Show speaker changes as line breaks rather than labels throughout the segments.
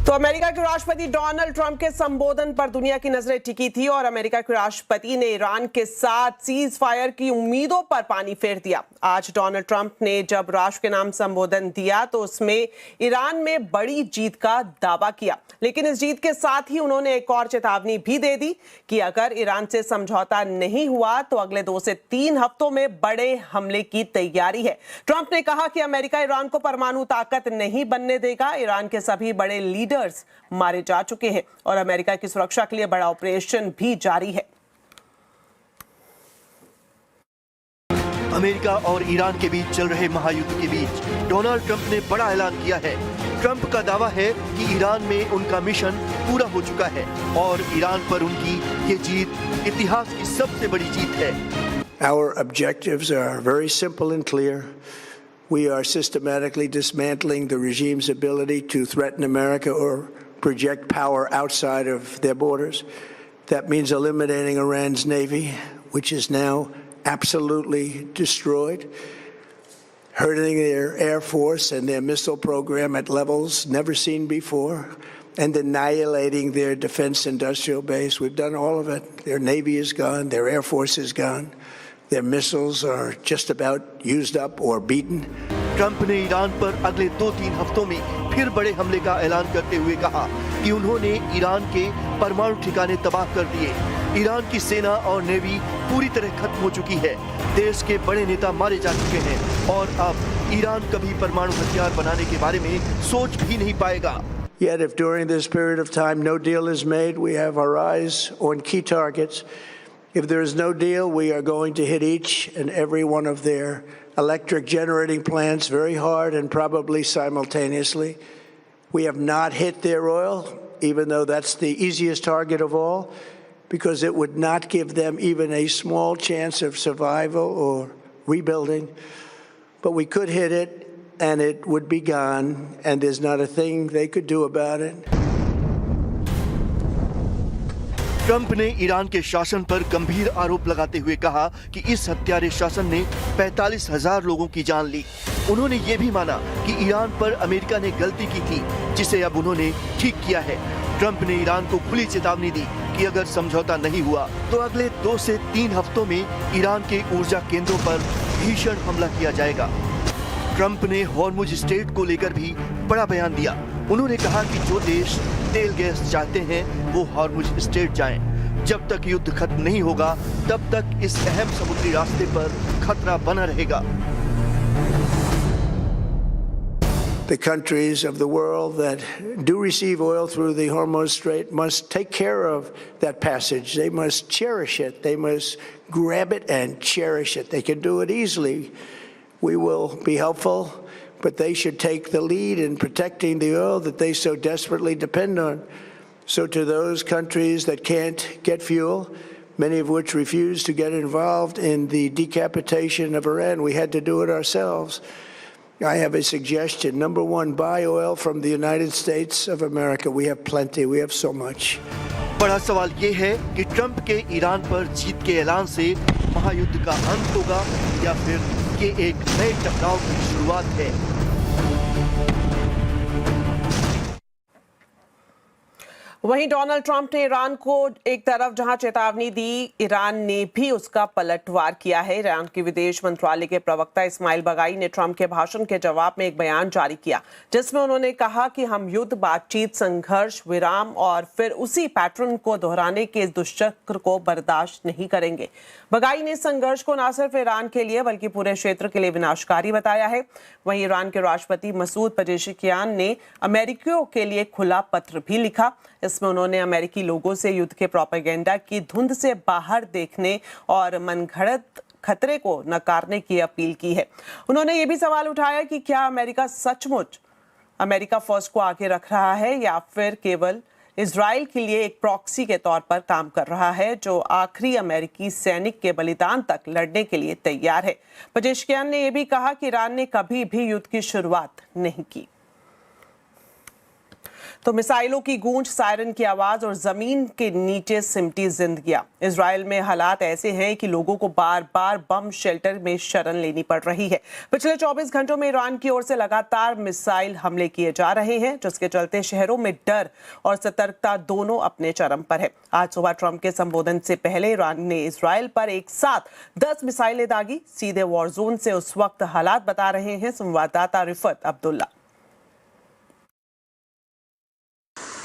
तो अमेरिका के राष्ट्रपति डोनाल्ड ट्रंप के संबोधन पर दुनिया की नजरें टिकी थी और अमेरिका के राष्ट्रपति ने ईरान के साथ सीज फायर की उम्मीदों पर पानी फेर दिया। आज डोनाल्ड ट्रंप ने जब राष्ट्र के नाम संबोधन दिया तो उसमें ईरान में बड़ी जीत का दावा किया, लेकिन इस जीत के साथ ही उन्होंने एक और चेतावनी भी दे दी कि अगर ईरान से समझौता नहीं हुआ तो अगले 2 से 3 हफ्तों में बड़े हमले की तैयारी है। ट्रंप ने कहा कि अमेरिका ईरान को परमाणु ताकत नहीं बनने देगा। ईरान के सभी बड़े लीडर्स मारे जा चुके हैं और अमेरिका की सुरक्षा के लिए बड़ा ऑपरेशन भी जारी है।
अमेरिका और ईरान के बीच चल रहे महायुद्ध के बीच डोनाल्ड ट्रंप ने बड़ा ऐलान किया है। ट्रंप का दावा है कि ईरान में उनका मिशन पूरा हो चुका है और ईरान पर उनकी ये जीत इतिहास की सबसे बड़ी जीत है।
Our objectives are very simple and clear. We are systematically dismantling the regime's ability to threaten America or project power outside of their borders. That means eliminating Iran's navy, which is now absolutely destroyed, hurting their air force and their missile program at levels never seen before, and annihilating their defense industrial base. We've done all of it. Their navy is gone, their air force is gone, their missiles are just about used up or beaten.
Trump ने Iran पर अगले 2-3 हफ्तों में फिर बड़े हमले का ऐलान करते हुए कहा कि उन्होंने ईरान के परमाणु ठिकाने तबाह कर दिए। ईरान की सेना और नेवी पूरी तरह खत्म हो चुकी है। देश के बड़े नेता मारे जा चुके हैं और अब ईरान कभी परमाणु हथियार बनाने के बारे में सोच भी नहीं पाएगा।
Yet if during this period of time no deal is made, we have our eyes on key targets. If there is no deal, we are going to hit each and every one of their electric generating plants very hard and probably simultaneously. We have not hit their oil, even though that's the easiest target of all, because it would not give them even a small chance of survival or rebuilding. But we could hit it, and it would be gone, and there's not a thing they could do about it.
Trump ने Iran के शासन पर गंभीर आरोप लगाते हुए कहा कि इस हत्यारे शासन ने 45,000 लोगों की जान ली। उन्होंने ये भी माना कि ईरान पर अमेरिका ने गलती की थी, जिसे अब उन्होंने ठीक किया है। ट्रंप ने ईरान को खुली चेतावनी दी कि अगर समझौता नहीं हुआ तो अगले 2 से 3 हफ्तों में ईरान के ऊर्जा केंद्रों पर भीषण हमला किया जाएगा। ट्रंप ने हॉर्मुज स्ट्रेट को लेकर भी बड़ा बयान दिया। उन्होंने कहा कि जो देश तेल गैस चाहते हैं वो हॉर्मुज स्ट्रेट जाएं। जब तक युद्ध खत्म नहीं होगा तब तक इस अहम समुद्री रास्ते पर खतरा बना रहेगा।
The countries of the world that do receive oil through the Hormuz Strait must take care of that passage. They must cherish it. They must grab it and cherish it. They can do it easily. We will be helpful, but they should take the lead in protecting the oil that they so desperately depend on. So to those countries that can't get fuel, many of which refuse to get involved in the decapitation of Iran, we had to do it ourselves. I have a suggestion. Number one, buy oil from the United States of America. We have plenty. We have so much.
बड़ा सवाल ये है कि Trump के Iran पर जीत के ऐलान से महायुद्ध का अंत होगा या फिर ये एक नए टकराव की शुरुआत है।
वहीं डोनाल्ड ट्रंप ने ईरान को एक तरफ जहां चेतावनी दी, ईरान ने भी उसका पलटवार किया है। ईरान के विदेश मंत्रालय के प्रवक्ता इस्माइल बगाई ने ट्रंप के भाषण के जवाब में एक बयान जारी किया, जिसमें उन्होंने कहा कि हम युद्ध, बातचीत, संघर्ष, विराम और फिर उसी पैटर्न को दोहराने के दुष्चक्र को बर्दाश्त नहीं करेंगे। बगाई ने संघर्ष को न सिर्फ ईरान के लिए बल्कि पूरे क्षेत्र के लिए विनाशकारी बताया है। वहीं ईरान के राष्ट्रपति मसूद पेजेशिकियान ने अमेरिकियों के लिए खुला पत्र भी लिखा। इसमें उन्होंने अमेरिकी लोगों से युद्ध के प्रोपेगेंडा की धुंध से बाहर देखने और मनगढ़ंत खतरे को नकारने की अपील की है। उन्होंने ये भी सवाल उठाया कि क्या अमेरिका सचमुच अमेरिका फर्स्ट को आगे रख रहा है या फिर केवल इजराइल के लिए एक प्रॉक्सी के तौर पर काम कर रहा है, जो आखिरी अमेरिकी सैनिक के बलिदान तक लड़ने के लिए तैयार है। पेजेशिकियान ने यह भी कहा कि ईरान ने कभी भी युद्ध की शुरुआत नहीं की। तो मिसाइलों की गूंज, सायरन की आवाज और जमीन के नीचे सिमटी जिंदगियां। इजराइल में हालात ऐसे हैं कि लोगों को बार बार बम शेल्टर में शरण लेनी पड़ रही है। पिछले 24 घंटों में ईरान की ओर से लगातार मिसाइल हमले किए जा रहे हैं, जिसके चलते शहरों में डर और सतर्कता दोनों अपने चरम पर है। आज सुबह ट्रंप के संबोधन से पहले ईरान ने इजराइल पर एक साथ 10 मिसाइलें दागी। सीधे वॉर जोन से उस वक्त हालात बता रहे हैं संवाददाता रिफत अब्दुल्ला।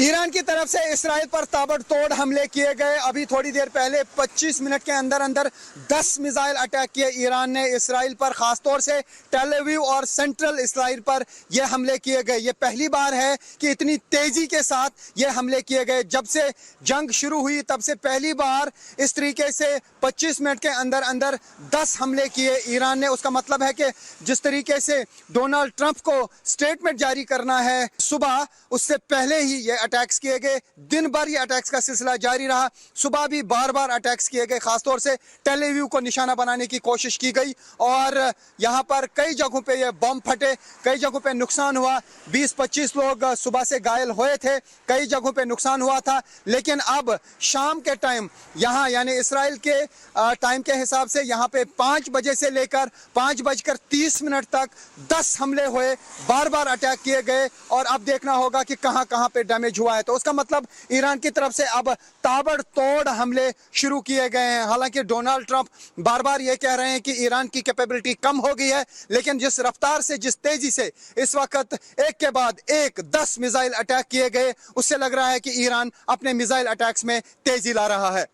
ईरान की तरफ से इसराइल पर ताबड़तोड़ हमले किए गए। अभी थोड़ी देर पहले 25 मिनट के अंदर अंदर 10 मिसाइल अटैक किए ईरान ने इसराइल पर, खासतौर से टेल अवीव और सेंट्रल इसराइल पर ये हमले किए गए। ये पहली बार है कि इतनी तेजी के साथ ये हमले किए गए। जब से जंग शुरू हुई तब से पहली बार इस तरीके से 25 मिनट के अंदर अंदर 10 हमले किए ईरान ने। उसका मतलब है कि जिस तरीके से डोनाल्ड ट्रंप को स्टेटमेंट जारी करना है सुबह, उससे पहले ही ये अटैक्स किए गए। दिन भर ये अटैक्स का सिलसिला जारी रहा। सुबह भी बार बार अटैक्स किए गए, खासतौर से टेल अवीव को निशाना बनाने की कोशिश की गई और यहाँ पर कई जगहों पे ये बम फटे, कई जगहों पे नुकसान हुआ। 20-25 लोग सुबह से घायल हुए थे, कई जगहों पे नुकसान हुआ था। लेकिन अब शाम के टाइम यहाँ यानी इसराइल के टाइम के हिसाब से यहाँ पे 5 बजे से लेकर 5:30 तक 10 हमले हुए, बार बार अटैक किए गए और अब देखना होगा कि कहाँ कहाँ पे डैमेज हुआ है। तो उसका मतलब ईरान की तरफ से अब ताबड़तोड़ हमले शुरू किए गए हैं। हालांकि डोनाल्ड ट्रंप बार बार ये कह रहे हैं कि ईरान की कैपेबिलिटी कम हो गई है, लेकिन जिस रफ्तार से, जिस तेजी से इस वक्त एक के बाद एक 10 मिसाइल अटैक किए गए, उससे लग रहा है कि ईरान अपने मिसाइल अटैक्स में तेजी ला रहा है।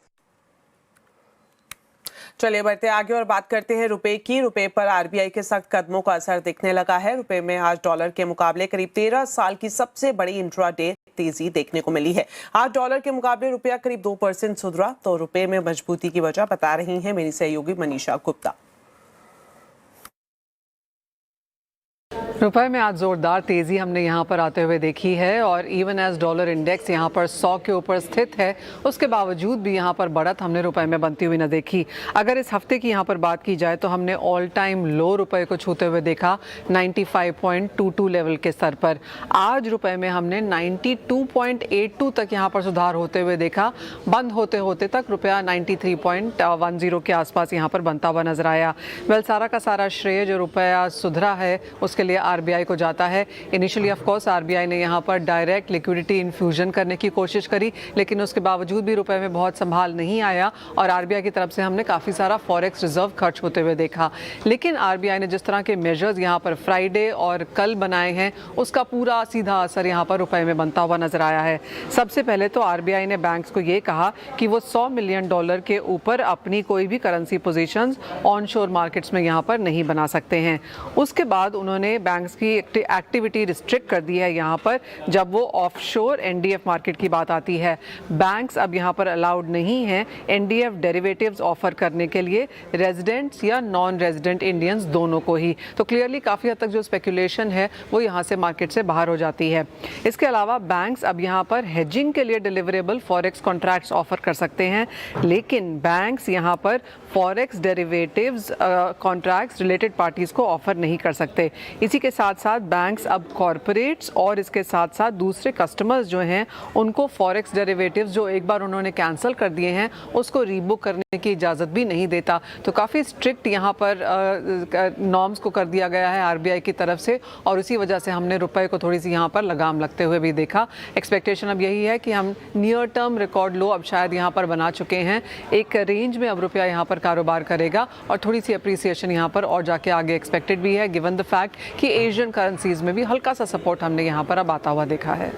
चलिए बढ़ते आगे और बात करते हैं रुपए की। रुपए पर आरबीआई के सख्त कदमों का असर दिखने लगा है। रुपए में आज डॉलर के मुकाबले करीब 13 साल की सबसे बड़ी इंट्राडे तेजी देखने को मिली है। आज डॉलर के मुकाबले रुपया करीब 2% सुधरा। तो रुपए में मजबूती की वजह बता रही हैं मेरी सहयोगी मनीषा गुप्ता।
रुपए में आज जोरदार तेजी हमने यहाँ पर आते हुए देखी है और इवन एज डॉलर इंडेक्स यहाँ पर 100 के ऊपर स्थित है, उसके बावजूद भी यहाँ पर बढ़त हमने रुपए में बनती हुई न देखी। अगर इस हफ्ते की यहाँ पर बात की जाए तो हमने ऑल टाइम लो रुपए को छूते हुए देखा 95.22 लेवल के स्तर पर। आज रुपए में हमने 92.82 तक यहाँ पर सुधार होते हुए देखा। बंद होते होते तक रुपया 93.10 के आसपास यहाँ पर बनता हुआ नजर आया। वेल, सारा का सारा श्रेय जो रुपया सुधरा है उसके लिए आरबीआई को जाता है। इनिशियली ऑफ कोर्स आरबीआई ने यहाँ पर डायरेक्ट लिक्विडिटी इन्फ्यूजन करने की कोशिश करी, लेकिन उसके बावजूद भी रुपए में बहुत संभाल नहीं आया और आरबीआई की तरफ से हमने काफ़ी सारा फॉरेक्स रिजर्व खर्च होते हुए देखा। लेकिन आरबीआई ने जिस तरह के मेजर्स यहाँ पर फ्राइडे और कल बनाए हैं, उसका पूरा सीधा असर यहाँ पर रुपए में बनता हुआ नजर आया है। सबसे पहले तो आरबीआई ने बैंक्स को ये कहा कि वो $100 मिलियन के ऊपर अपनी कोई भी करेंसी पोजीशंस ऑनशोर मार्केट्स में यहाँ पर नहीं बना सकते हैं। उसके बाद उन्होंने बैंक्स की एक्टिविटी रिस्ट्रिक्ट कर दी है यहाँ पर जब वो ऑफशोर एनडीएफ मार्केट की बात आती है। बैंक्स अब यहाँ पर अलाउड नहीं हैं एनडीएफ डेरिवेटिव्स ऑफर करने के लिए रेजिडेंट्स या नॉन रेजिडेंट इंडियंस दोनों को ही। तो क्लियरली काफ़ी हद तक जो स्पेकुलेशन है वो यहाँ से मार्केट से बाहर हो जाती है। इसके अलावा बैंक्स अब यहाँ पर हेजिंग के लिए डिलीवरेबल फॉरेक्स कॉन्ट्रैक्ट्स ऑफर कर सकते हैं, लेकिन बैंक्स यहाँ पर forex derivatives contracts related parties को ऑफर नहीं कर सकते। इसी के साथ साथ बैंक्स अब कॉरपोरेट्स और इसके साथ साथ दूसरे कस्टमर्स जो हैं उनको फॉरेक्स डेरिवेटिव्स जो एक बार उन्होंने कैंसिल कर दिए हैं उसको रीबुक करने की इजाज़त भी नहीं देता। तो काफ़ी स्ट्रिक्ट यहाँ पर नॉर्म्स को कर दिया गया है आरबीआई की तरफ से और उसी वजह से हमने रुपए को थोड़ी सी यहाँ पर लगाम लगते हुए भी देखा। एक्सपेक्टेशन अब यही है कि हम नियर टर्म रिकॉर्ड लो अब शायद यहाँ पर बना चुके हैं। एक रेंज में अब रुपया यहाँ पर कारोबार करेगा और थोड़ी सी अप्रिसिएशन यहाँ पर और जाके आगे एक्सपेक्टेड भी है, गिवन द फैक्ट कि एशियन करेंसीज में भी हल्का सा सपोर्ट हमने यहाँ पर अब आता हुआ देखा है।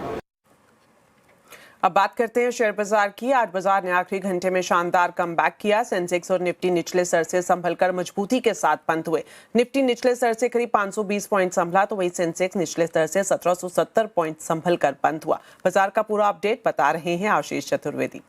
अब बात करते हैं शेयर बाजार की। आज बाजार ने आखिरी घंटे में शानदार कमबैक किया। सेंसेक्स और निफ्टी निचले स्तर से संभलकर मजबूती के साथ बंद हुए। निफ्टी निचले स्तर से करीब 520 पॉइंट संभला तो वही सेंसेक्स निचले स्तर से 1770 पॉइंट संभलकर बंद हुआ। बाजार का पूरा अपडेट बता रहे हैं आशीष चतुर्वेदी।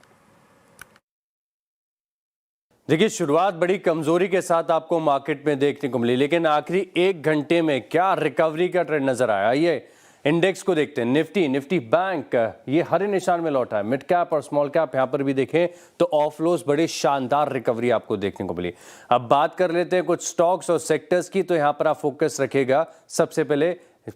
देखिए, शुरुआत बड़ी कमजोरी के साथ आपको मार्केट में देखने को मिली, लेकिन आखिरी एक घंटे में क्या रिकवरी का ट्रेंड नजर आया। ये इंडेक्स को देखते हैं। निफ्टी बैंक ये हरे निशान में लौटा है। मिड कैप और स्मॉल कैप यहाँ पर भी देखें तो ऑफलोस बड़े शानदार रिकवरी आपको देखने को मिली। अब बात कर लेते हैं कुछ स्टॉक्स और सेक्टर्स की, तो यहाँ पर आप फोकस रखिएगा सबसे पहले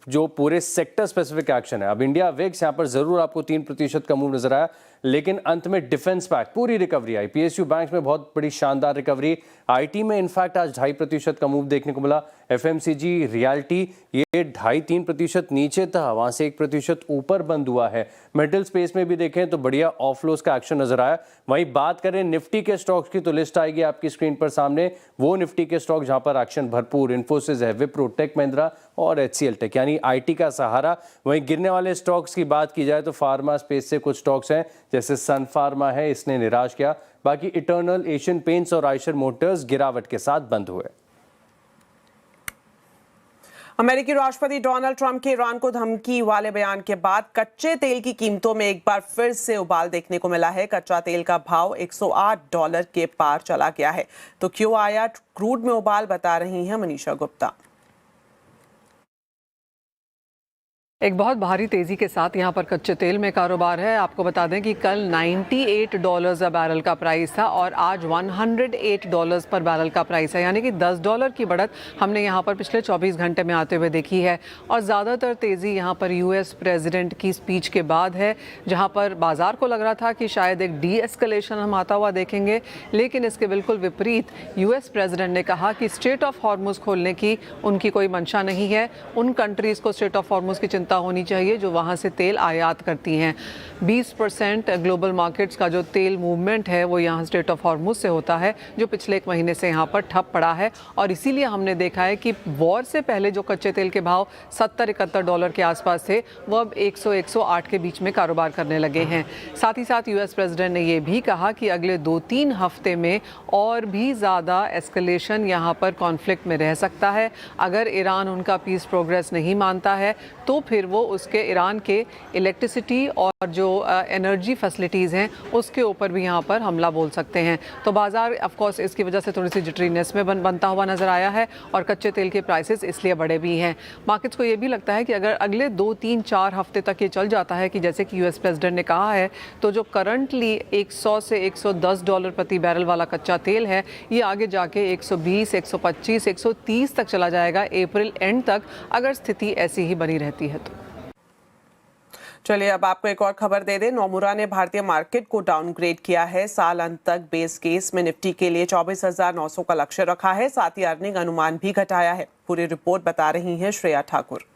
जो पूरे सेक्टर स्पेसिफिक एक्शन है। अब इंडिया वेक्स यहाँ पर जरूर आपको 3% का मूव नजर आया, लेकिन अंत में डिफेंस पैक पूरी रिकवरी आई। पीएसयू बैंक में बहुत बड़ी शानदार रिकवरी, आईटी में इनफैक्ट आज 2.5% का मूव देखने को मिला। एफएमसीजी, रियल्टी ये 2.5-3% नीचे था, वहां से 1% ऊपर बंद हुआ है। मेटल स्पेस में भी देखें तो बढ़िया ऑफलोस का एक्शन नजर आया। वहीं बात करें निफ्टी के स्टॉक्स की तो लिस्ट आएगी आपकी स्क्रीन पर सामने, वो निफ्टी के स्टॉक जहां पर एक्शन भरपूर, इन्फोसिस है, विप्रो, टेक महिंद्रा और एचसीएल टेक, यानी आईटी का सहारा। वहीं गिरने वाले स्टॉक्स की बात की जाए तो फार्मा स्पेस से कुछ स्टॉक्स हैं, जैसे सन फार्मा है, इसने निराश किया। बाकी इटर्नल, एशियन पेंट्स और आयशर मोटर्स गिरावट के साथ बंद हुए।
अमेरिकी राष्ट्रपति डोनाल्ड ट्रंप के ईरान को धमकी वाले बयान के बाद कच्चे तेल की कीमतों में एक बार फिर से उबाल देखने को मिला है। कच्चा तेल का भाव $108 के पार चला गया है। तो क्यों आया क्रूड में उबाल, बता रही हैं मनीषा गुप्ता।
एक बहुत भारी तेजी के साथ यहाँ पर कच्चे तेल में कारोबार है। आपको बता दें कि कल $98 बैरल का प्राइस था और आज $108 पर बैरल का प्राइस है, यानी कि $10 की बढ़त हमने यहाँ पर पिछले 24 घंटे में आते हुए देखी है। और ज़्यादातर तेज़ी यहाँ पर यूएस प्रेसिडेंट की स्पीच के बाद है, जहाँ पर बाजार को लग रहा था कि शायद एक डी एस्केलेशन हम आता हुआ देखेंगे, लेकिन इसके बिल्कुल विपरीत यूएस प्रेसिडेंट ने कहा कि स्ट्रेट ऑफ हॉर्मुज़ खोलने की उनकी कोई मंशा नहीं है। उन कंट्रीज़ को स्ट्रेट ऑफ हॉर्मुज़ की चिंता होनी चाहिए जो वहां से तेल आयात करती हैं। 20% ग्लोबल मार्केट्स का जो तेल मूवमेंट है वो यहाँ स्ट्रेट ऑफ हॉर्मुज़ से होता है, जो पिछले 1 महीने से यहाँ पर ठप पड़ा है। और इसीलिए हमने देखा है कि वॉर से पहले जो कच्चे तेल के भाव $70-71 के आसपास थे, वो अब 100-108 के बीच में कारोबार करने लगे हैं। साथ ही साथ यूएस प्रेसिडेंट ने ये भी कहा कि अगले 2-3 हफ्ते में और भी ज़्यादा एस्केलेशन यहाँ पर कॉन्फ्लिक्ट में रह सकता है। अगर ईरान उनका पीस प्रोग्रेस नहीं मानता है तो फिर वो उसके ईरान के इलेक्ट्रिसिटी और जो एनर्जी फैसिलिटीज़ हैं उसके ऊपर भी यहाँ पर हमला बोल सकते हैं। तो बाजार ऑफ कोर्स इसकी वजह से थोड़ी सी जिटरीनेस में बनता हुआ नज़र आया है और कच्चे तेल के प्राइसेस इसलिए बढ़े भी हैं। मार्केट्स को ये भी लगता है कि अगर अगले 2-3-4 हफ्ते तक ये चल जाता है कि जैसे कि यूएस प्रेसिडेंट ने कहा है, तो जो करंटली $100 से $110 प्रति बैरल वाला कच्चा तेल है, ये आगे जाके 120, 125, 130 तक चला जाएगा अप्रैल एंड तक, अगर स्थिति ऐसी ही बनी रहती है तो।
चलिए अब आपको एक और खबर दे दें। नोमुरा ने भारतीय मार्केट को डाउनग्रेड किया है। साल अंत तक बेस केस में निफ्टी के लिए 24,900 का लक्ष्य रखा है। साथ ही अर्निंग अनुमान भी घटाया है। पूरी रिपोर्ट बता रही हैं श्रेया ठाकुर।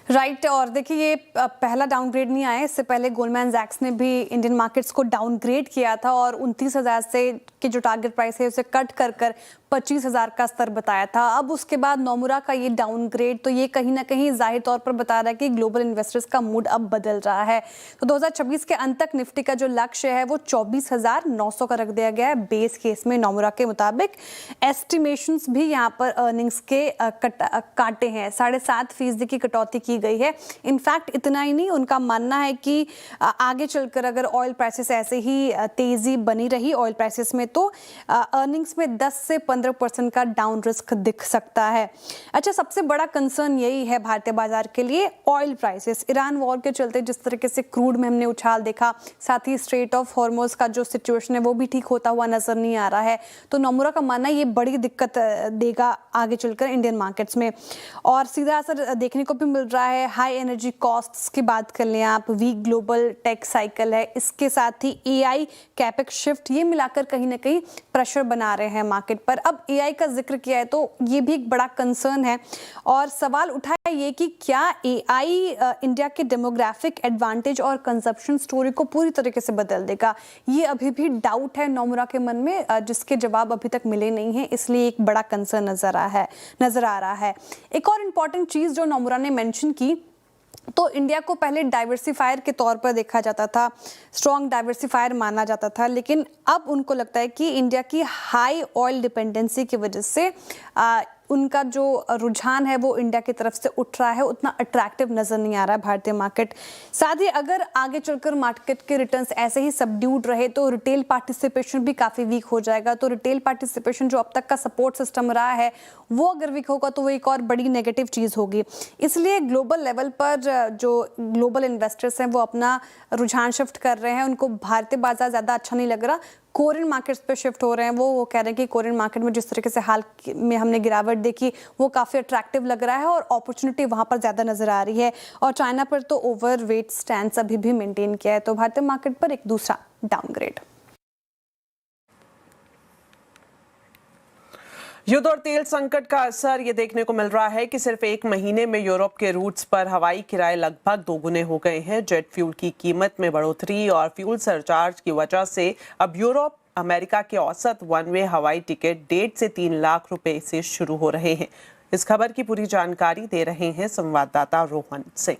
राइट और देखिए ये पहला डाउनग्रेड नहीं आया, इससे पहले गोल्डमैन सैक्स ने भी इंडियन मार्केट्स को डाउनग्रेड किया था और 29,000 से के जो टारगेट प्राइस है उसे कट कर 25,000 का स्तर बताया था। अब उसके बाद नोमुरा का ये डाउनग्रेड, तो ये कहीं ना कहीं जाहिर तौर पर बता रहा है कि ग्लोबल इन्वेस्टर्स का मूड अब बदल रहा है। तो 2026 के अंत तक निफ्टी का जो लक्ष्य है वो 24,900 का रख दिया गया है बेस केस में। नोमुरा के मुताबिक एस्टिमेशंस भी यहाँ पर अर्निंग्स के काटे हैं, 7.5% की कटौती की गई है। इनफैक्ट इतना ही नहीं, उनका मानना है कि आगे चलकर अगर ऑयल प्राइसेस ऐसे ही तेजी बनी रही ऑयल प्राइसेस में, तो अर्निंग्स में 10 से 15% का डाउन रिस्क दिख सकता है। अच्छा, सबसे बड़ा कंसर्न यही है भारतीय बाजार के लिए, ऑयल प्राइसेस। ईरान वॉर के चलते जिस तरीके से क्रूड में हमने उछाल देखा, साथ ही स्ट्रेट ऑफ हॉर्मुज़ का जो सिचुएशन है वो भी ठीक होता हुआ नजर नहीं आ रहा है। तो नोमुरा का मानना है ये बड़ी दिक्कत देगा आगे चलकर इंडियन मार्केट्स में। और सीधा असर देखने को भी मिल रहा है हाई एनर्जी कॉस्ट्स की बात कर लें आप, वीक ग्लोबल टेक साइकिल है, इसके साथ ही एआई कैपेक्स शिफ्ट, ये मिलाकर कहीं ना कहीं प्रेशर बना रहे हैं मार्केट पर। अब एआई का जिक्र किया है तो ये भी एक बड़ा कंसर्न है और सवाल उठा है ये कि क्या एआई इंडिया के डेमोग्राफिक एडवांटेज और कंजप्शन स्टोरी को पूरी तरीके से बदल देगा। ये अभी भी डाउट है नोमुरा के मन में, जिसके जवाब अभी तक मिले नहीं हैं, इसलिए एक बड़ा कंसर्न नजर आ रहा है। एक और इम्पॉर्टेंट चीज जो नोमुरा ने मेंशन की, तो इंडिया को पहले डाइवर्सिफायर के तौर पर देखा जाता था, स्ट्रॉन्ग डाइवर्सिफायर माना जाता था, लेकिन अब उनको लगता है कि इंडिया की हाई ऑयल डिपेंडेंसी की वजह से उनका जो रुझान है वो इंडिया की तरफ से उठ रहा है, उतना अट्रैक्टिव नजर नहीं आ रहा है भारतीय मार्केट। साथ ही अगर आगे चलकर मार्केट के रिटर्न्स ऐसे ही सबड्यूड रहे तो रिटेल पार्टिसिपेशन भी काफी वीक हो जाएगा। तो रिटेल पार्टिसिपेशन जो अब तक का सपोर्ट सिस्टम रहा है वो अगर वीक होगा तो वो एक और बड़ी नेगेटिव चीज होगी। इसलिए ग्लोबल लेवल पर जो ग्लोबल इन्वेस्टर्स हैं वो अपना रुझान शिफ्ट कर रहे हैं, उनको भारतीय बाजार ज्यादा अच्छा नहीं लग रहा। कोरियन मार्केट्स पे शिफ्ट हो रहे हैं। वो कह रहे हैं कि कोरियन मार्केट में जिस तरीके से हाल में हमने गिरावट देखी वो काफ़ी अट्रैक्टिव लग रहा है और अपॉर्चुनिटी वहाँ पर ज़्यादा नज़र आ रही है। और चाइना पर तो ओवर वेट स्टैंड अभी भी मेंटेन किया है। तो भारतीय मार्केट पर एक दूसरा डाउनग्रेड।
युद्ध और तेल संकट का असर ये देखने को मिल रहा है कि सिर्फ एक महीने में यूरोप के रूट्स पर हवाई किराए लगभग दोगुने हो गए हैं। जेट फ्यूल की कीमत में बढ़ोतरी और फ्यूल सरचार्ज की वजह से अब यूरोप अमेरिका के औसत वन वे हवाई टिकट 1.5 से 3 लाख रुपए से शुरू हो रहे हैं। इस खबर की पूरी जानकारी दे रहे हैं संवाददाता रोहन सिंह।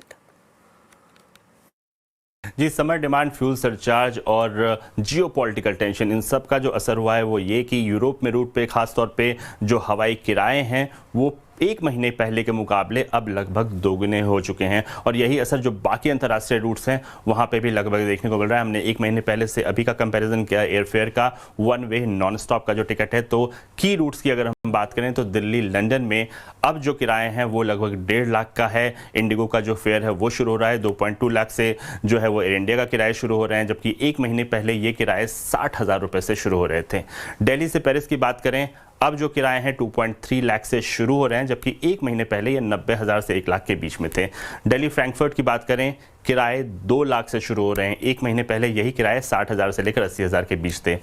जी, समर डिमांड, फ्यूल सरचार्ज और जियोपॉलिटिकल टेंशन, इन सब का जो असर हुआ है वो ये कि यूरोप में रूट पे खास तौर पे जो हवाई किराए हैं वो एक महीने पहले के मुकाबले अब लगभग दोगुने हो चुके हैं। और यही असर जो बाकी अंतर्राष्ट्रीय रूट्स हैं वहाँ पे भी लगभग देखने को मिल रहा है। हमने एक महीने पहले से अभी का कंपैरिजन किया एयरफेयर का, वन वे नॉन स्टॉप का जो टिकट है। तो की रूट्स की अगर हम बात करें तो दिल्ली लंदन में अब जो किराए हैं वो लगभग 1.5 लाख का है। इंडिगो का जो फेयर है वो शुरू हो रहा है 2.2 लाख से, जो है वो एयर इंडिया का किराए शुरू हो रहे हैं, जबकि एक महीने पहले ये किराए 60,000 रुपये से शुरू हो रहे थे। दिल्ली से पेरिस की बात करें, अब जो किराए हैं 2.3 लाख से शुरू हो रहे हैं, जबकि एक महीने पहले ये 90,000 से 1 लाख के बीच में थे। दिल्ली फ्रैंकफर्ट की बात करें, किराए 2 लाख से शुरू हो रहे हैं। एक महीने पहले यही किराए 60,000 से लेकर 80,000 के बीच थे।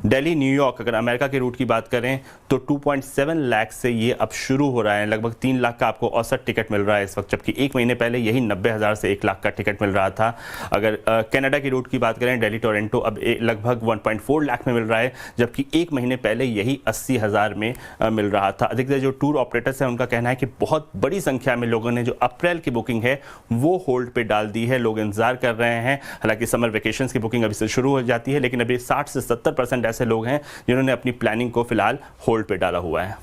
दिल्ली न्यूयॉर्क, अगर अमेरिका के रूट की बात करें तो 2.7 लाख से ये अब शुरू हो रहा है। लगभग 3 लाख का आपको औसत टिकट मिल रहा है इस वक्त, जबकि एक महीने पहले यही 90,000 से 1 लाख का टिकट मिल रहा था। अगर कनाडा की रूट की बात करें, दिल्ली टोरंटो अब लगभग 1.4 लाख में मिल रहा है, जबकि एक महीने पहले यही 80,000 में मिल रहा था। अधिकतर जो टूर ऑपरेटर्स हैं उनका कहना है कि बहुत बड़ी संख्या में लोगों ने जो अप्रैल की बुकिंग है वो होल्ड पे डाल दी है। लोग इंतजार कर रहे हैं। हालांकि समर वेकेशंस की बुकिंग अभी से शुरू हो जाती है, लेकिन अभी 60 से 70% ऐसे लोग हैं जिन्होंने अपनी प्लानिंग को फिलहाल होल्ड पे डाला हुआ है।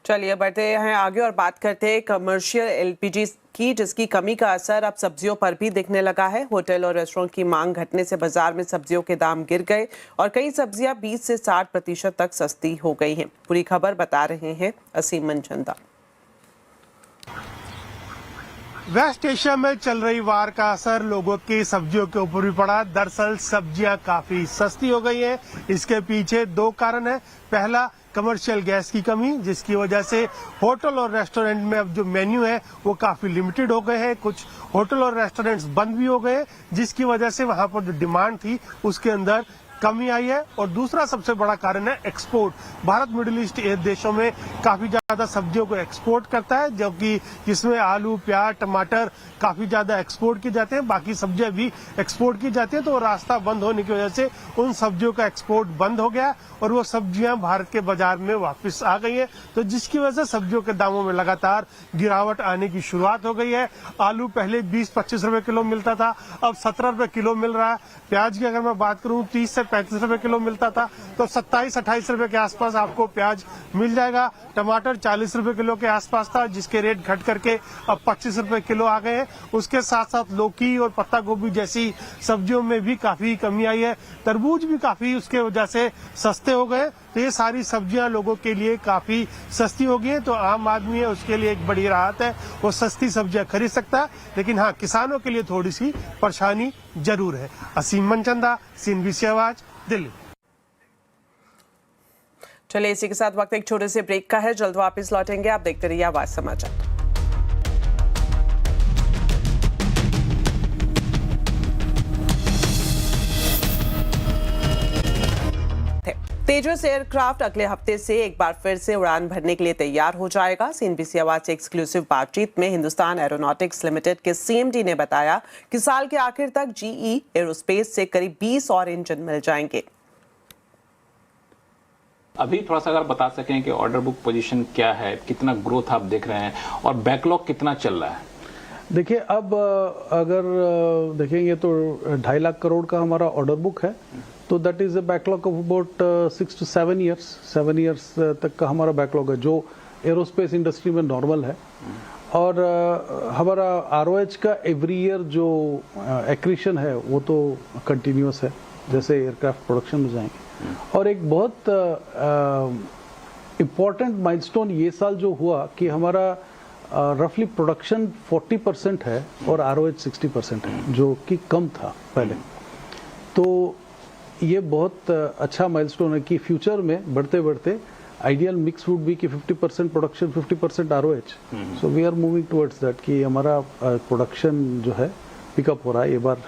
चलिए बढ़ते हैं आगे और बात करते हैं कमर्शियल एलपीजी की, जिसकी कमी का असर अब सब्जियों पर भी दिखने लगा है। होटल और रेस्टोरेंट की मांग घटने से बाजार में सब्जियों के दाम गिर गए और कई सब्जियां 20 से 60% तक सस्ती हो गई हैं। पूरी खबर बता रहे हैं असीम मनचंदा।
वेस्ट एशिया में चल रही वार का असर लोगों की सब्जियों के ऊपर भी पड़ा। दरअसल सब्जियां काफी सस्ती हो गई हैं। इसके पीछे 2 कारण हैं। पहला, कमर्शियल गैस की कमी, जिसकी वजह से होटल और रेस्टोरेंट में अब जो मेन्यू है वो काफी लिमिटेड हो गए हैं। कुछ होटल और रेस्टोरेंट्स बंद भी हो गए, जिसकी वजह से वहां पर जो डिमांड थी उसके अंदर कमी आई है। और दूसरा सबसे बड़ा कारण है एक्सपोर्ट। भारत मिडिल ईस्ट देशों में काफी ज्यादा सब्जियों को एक्सपोर्ट करता है, जो कि जिसमें आलू, प्याज, टमाटर काफी ज्यादा एक्सपोर्ट किए जाते हैं। बाकी सब्जियां भी एक्सपोर्ट की जाती है। तो रास्ता बंद होने की वजह से उन सब्जियों का एक्सपोर्ट बंद हो गया और वो सब्जियां भारत के बाजार में वापस आ गई है। तो जिसकी वजह से सब्जियों के दामों में लगातार गिरावट आने की शुरुआत हो गई है। आलू पहले 20-25 रुपए किलो मिलता था, अब 17 रुपए किलो मिल रहा है। प्याज की अगर मैं बात करूं 30 से 35 रुपए किलो मिलता था, तो 27-28 रुपए के आसपास आपको प्याज मिल जाएगा। टमाटर 40 रुपए किलो के आसपास था, जिसके रेट घट करके अब 25 रुपए किलो आ गए हैं। उसके साथ साथ लौकी और पत्ता गोभी जैसी सब्जियों में भी काफी कमी आई है। तरबूज भी काफी उसके वजह से सस्ते हो गए। तो ये सारी सब्जियां लोगों के लिए काफी सस्ती हो गई हैं। तो आम आदमी है उसके लिए एक बड़ी राहत है, वो सस्ती सब्जियां खरीद सकता है। लेकिन हाँ, किसानों के लिए थोड़ी सी परेशानी जरूर है। असीम मनचंदा, CNBC आवाज, दिल्ली।
चलिए इसी के साथ वक्त एक छोटे से ब्रेक का है, जल्द वापस लौटेंगे। आप देखते रहिए आवाज समाचार। तेजस एयरक्राफ्ट अगले हफ्ते से एक बार फिर से उड़ान भरने के लिए तैयार हो जाएगा। CNBC आवाज से एक्सक्लूसिव बातचीत में हिंदुस्तान एरोनॉटिक्स लिमिटेड के CMD ने बताया कि साल के आखिर तक GE एरोस्पेस से करीब 20 और इंजन मिल जाएंगे।
अभी थोड़ा सा अगर बता सकें कि ऑर्डर बुक पोजीशन क्या है, कितना ग्रोथ आप देख रहे हैं और बैकलॉग कितना चल रहा है?
देखिए, अब अगर देखेंगे तो 2.5 लाख करोड़ का हमारा ऑर्डर बुक है, तो that is a backlog of about 6 to 7 years। 7 years तक का हमारा बैकलॉग है, जो एरोस्पेस इंडस्ट्री में नॉर्मल है। और हमारा ROH का एवरी ईयर जो एक्रीशन है वो तो कंटिन्यूस है, जैसे एयरक्राफ्ट प्रोडक्शन में जाएंगे। और एक बहुत इम्पॉर्टेंट माइलस्टोन ये साल जो हुआ कि हमारा रफली प्रोडक्शन 40% है और ROH 60% है, जो कि कम था पहले। तो ये बहुत अच्छा माइलस्टोन है कि फ्यूचर में बढ़ते बढ़ते आइडियल मिक्स वुड बी कि 50% production 50% ROH। So we are moving towards that कि हमारा प्रोडक्शन जो है पिकअप हो रहा है ये बार।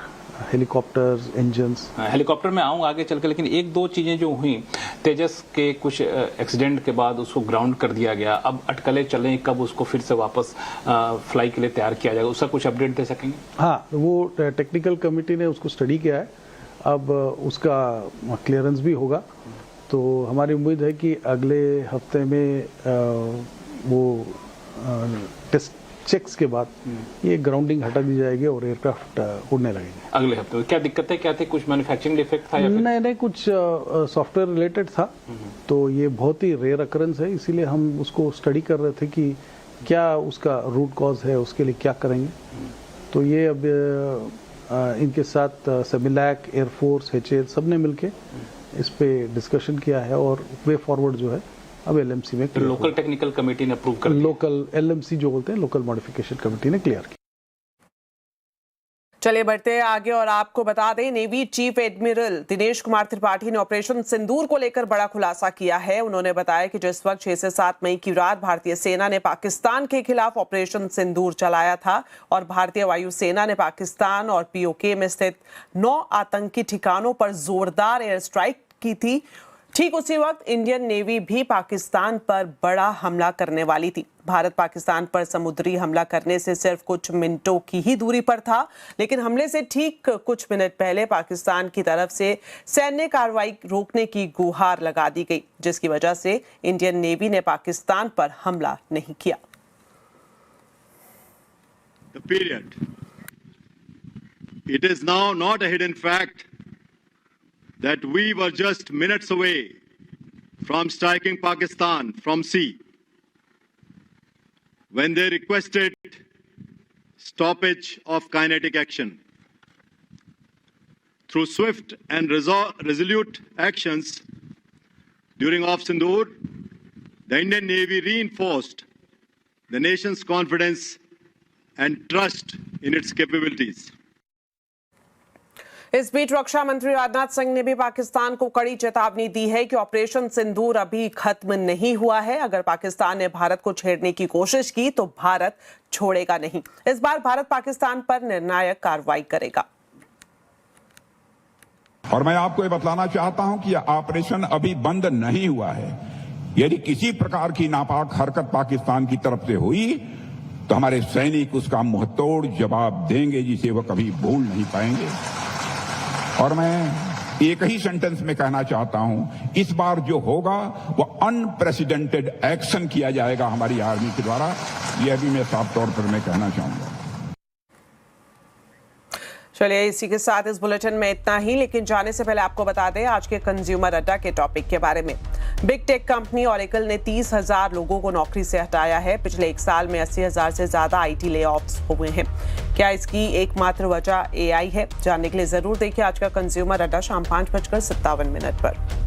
Helicopters, engines.
हेलीकॉप्टर में आऊंगा आगे चलकर, लेकिन एक दो चीजें जो हुई, तेजस के कुछ एक्सीडेंट के बाद उसको ग्राउंड कर दिया गया, अब अटकलें चल रही, कब उसको फिर से वापस फ्लाई के लिए तैयार किया जाएगा, उसका कुछ अपडेट दे सकेंगे?
हाँ, वो टेक्निकल कमेटी ने उसको स्टडी किया है, अब उसका क्लियरेंस भी होगा। तो हमारी उम्मीद है कि अगले हफ्ते में वो टेस्ट चेक्स के बाद ये ग्राउंडिंग हटा दी जाएगी और एयरक्राफ्ट उड़ने लगेंगे।
अगले हफ्ते क्या दिक्कतें क्या थी? कुछ मैन्युफैक्चरिंग डिफेक्ट था या फिर?
नहीं, कुछ सॉफ्टवेयर रिलेटेड था। तो ये बहुत ही रेयर अकरेंस है, इसीलिए हम उसको स्टडी कर रहे थे कि क्या उसका रूट कॉज है, उसके लिए क्या करेंगे। तो ये अब इनके साथ सेमिलैक, एयरफोर्स, HAL सब ने मिलके इस पे डिस्कशन किया है और वे फॉरवर्ड जो है अब LMC में
लोकल टेक्निकल कमेटी ने अप्रूव कर दिया।
लोकल LMC जो बोलते हैं, लोकल मॉडिफिकेशन कमेटी ने क्लियर किया।
चलिए बढ़ते हैं आगे और आपको बता दें, navy chief admiral Dinesh Kumar Tripathi ने ऑपरेशन सिंदूर को लेकर बड़ा खुलासा किया है। उन्होंने बताया कि जिस वक्त 6 से 7 मई की रात भारतीय सेना ने पाकिस्तान के खिलाफ ऑपरेशन सिंदूर चलाया था और भारतीय वायुसेना ने पाकिस्तान और POK में स्थित 9 आतंकी ठिकानों पर जोरदार एयर स्ट्राइक की थी, ठीक उसी वक्त इंडियन नेवी भी पाकिस्तान पर बड़ा हमला करने वाली थी। भारत पाकिस्तान पर समुद्री हमला करने से सिर्फ कुछ मिनटों की ही दूरी पर था, लेकिन हमले से ठीक कुछ मिनट पहले पाकिस्तान की तरफ से सैन्य कार्रवाई रोकने की गुहार लगा दी गई, जिसकी वजह से इंडियन नेवी ने पाकिस्तान पर हमला नहीं किया।
The period. It is now not a hidden fact that we were just minutes away from striking Pakistan from sea when they requested stoppage of kinetic action. Through swift and resolute actions during Operation Sindoor, the Indian Navy reinforced the nation's confidence and trust in its capabilities.
इस बीच रक्षा मंत्री राजनाथ सिंह ने भी पाकिस्तान को कड़ी चेतावनी दी है कि operation सिंदूर अभी खत्म नहीं हुआ है। अगर पाकिस्तान ने भारत को छेड़ने की कोशिश की तो भारत छोड़ेगा नहीं। इस बार भारत पाकिस्तान पर निर्णायक कार्रवाई करेगा।
और मैं आपको ये बतलाना चाहता हूं कि यह ऑपरेशन अभी बंद नहीं हुआ है। यदि किसी प्रकार की नापाक हरकत पाकिस्तान की तरफ से हुई तो हमारे सैनिक उसका मुंहतोड़ जवाब देंगे, जिसे वह कभी भूल नहीं पाएंगे। और मैं एक ही सेंटेंस में कहना चाहता हूं, इस बार जो होगा वो अनप्रेसिडेंटेड एक्शन किया जाएगा हमारी आर्मी के द्वारा। यह भी मैं साफ तौर पर मैं कहना चाहूंगा।
चलिए इसी के साथ इस बुलेटिन में इतना ही, लेकिन जाने से पहले आपको बता दें आज के कंज्यूमर अड्डा के टॉपिक के बारे में। बिग टेक कंपनी ऑरेकल ने 30,000 लोगों को नौकरी से हटाया है। पिछले 1 साल में 80,000 से ज्यादा IT ले ऑफ्स हुए हैं। क्या इसकी एकमात्र वजह AI है? जानने के लिए जरूर देखिए आज का कंज्यूमर अड्डा शाम 5:57 पर।